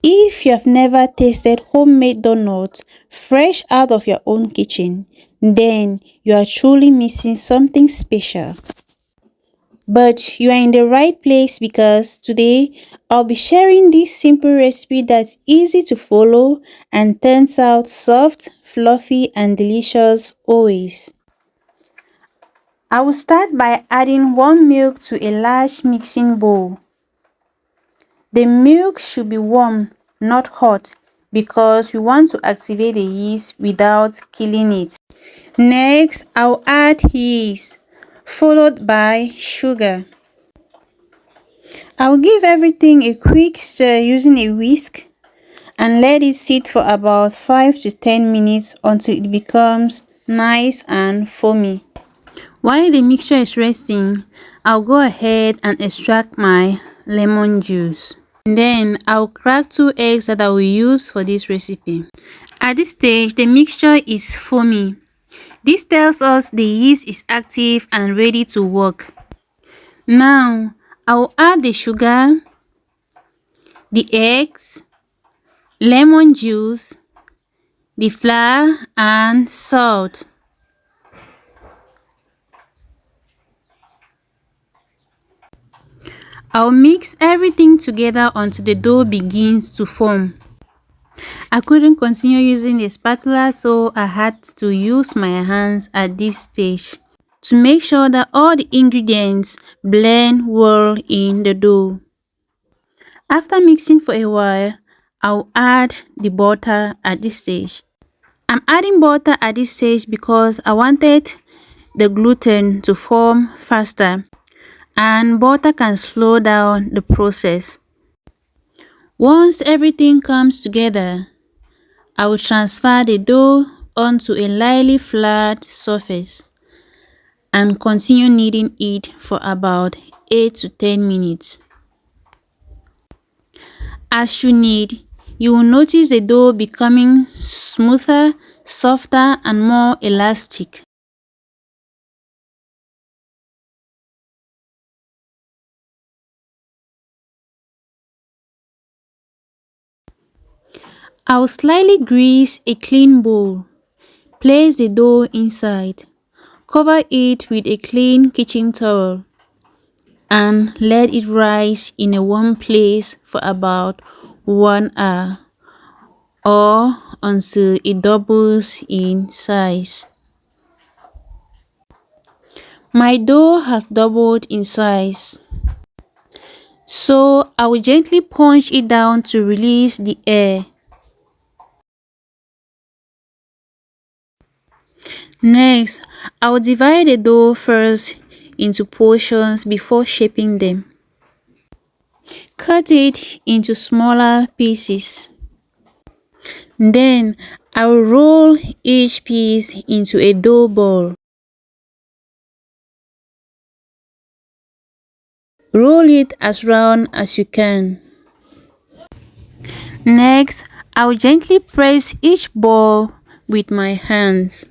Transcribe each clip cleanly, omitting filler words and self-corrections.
If you have never tasted homemade donuts fresh out of your own kitchen, then you are truly missing something special. But you are in the right place because today I'll be sharing this simple recipe that's easy to follow and turns out soft, fluffy, and delicious always. I will start by adding warm milk to a large mixing bowl. The milk should be warm, not hot, because we want to activate the yeast without killing it. Next, I'll add yeast, followed by sugar. I'll give everything a quick stir using a whisk and let it sit for about 5 to 10 minutes until it becomes nice and foamy. While the mixture is resting, I'll go ahead and extract my lemon juice. Then I'll crack 2 eggs that I will use for this recipe. At this stage, the mixture is foamy. This tells us the yeast is active and ready to work. Now, I'll add the sugar, the eggs, lemon juice, the flour, and salt. I'll mix everything together until the dough begins to form. I couldn't continue using the spatula, so I had to use my hands at this stage to make sure that all the ingredients blend well in the dough. After mixing for a while, I'll add the butter at this stage. I'm adding butter at this stage because I wanted the gluten to form faster, and butter can slow down the process. Once everything comes together, I will transfer the dough onto a lightly flat surface and continue kneading it for about 8 to 10 minutes. As you knead, you will notice the dough becoming smoother, softer, and more elastic. I will slightly grease a clean bowl. Place the dough inside. Cover it with a clean kitchen towel and let it rise in a warm place for about 1 hour or until it doubles in size. My dough has doubled in size, so I will gently punch it down to release the air. Next, I will divide the dough first into portions before shaping them. Cut it into smaller pieces. Then, I will roll each piece into a dough ball. Roll it as round as you can. Next, I will gently press each ball with my hands.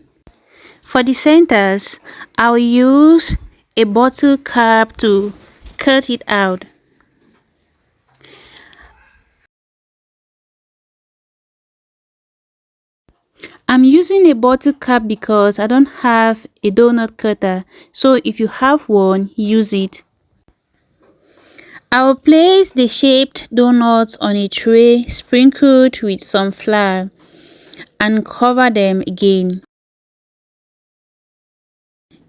For the centers, I will use a bottle cap to cut it out. I'm using a bottle cap because I don't have a donut cutter, so if you have one, use it. I will place the shaped donuts on a tray sprinkled with some flour and cover them again.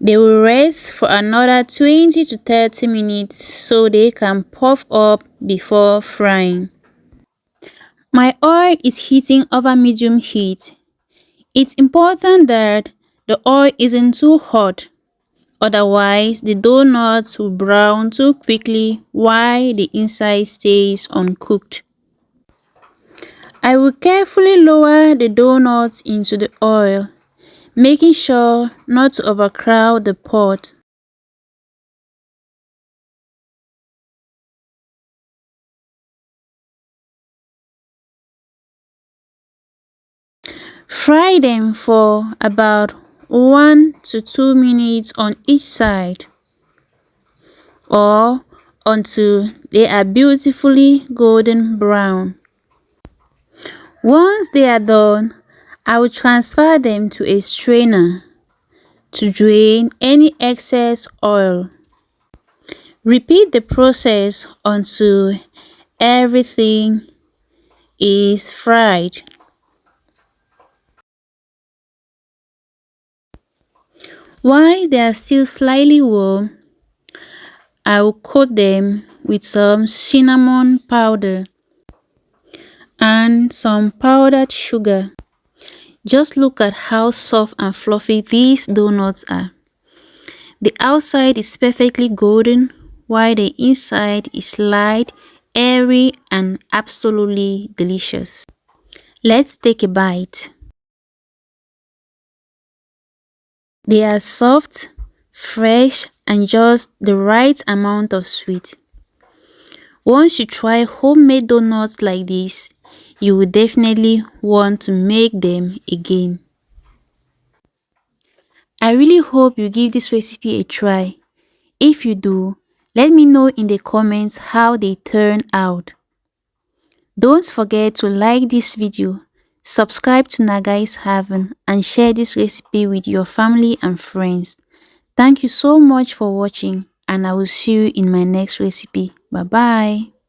They will rest for another 20 to 30 minutes so they can puff up before frying. My oil is heating over medium heat. It's important that the oil isn't too hot, otherwise the donuts will brown too quickly while the inside stays uncooked. I will carefully lower the donuts into the oil, making sure not to overcrowd the pot. Fry them for about 1 to 2 minutes on each side, or until they are beautifully golden brown. Once they are done, I will transfer them to a strainer to drain any excess oil. Repeat the process until everything is fried. While they are still slightly warm, I will coat them with some cinnamon powder and some powdered sugar. Just look at how soft and fluffy these donuts are. The outside is perfectly golden, while the inside is light, airy, and absolutely delicious. Let's take a bite. They are soft, fresh, and just the right amount of sweet. Once you try homemade donuts like this, you will definitely want to make them again. I really hope you give this recipe a try. If you do, let me know in the comments how they turn out. Don't forget to like this video, subscribe to Nagai's Haven, and share this recipe with your family and friends. Thank you so much for watching, and I will see you in my next recipe. Bye bye.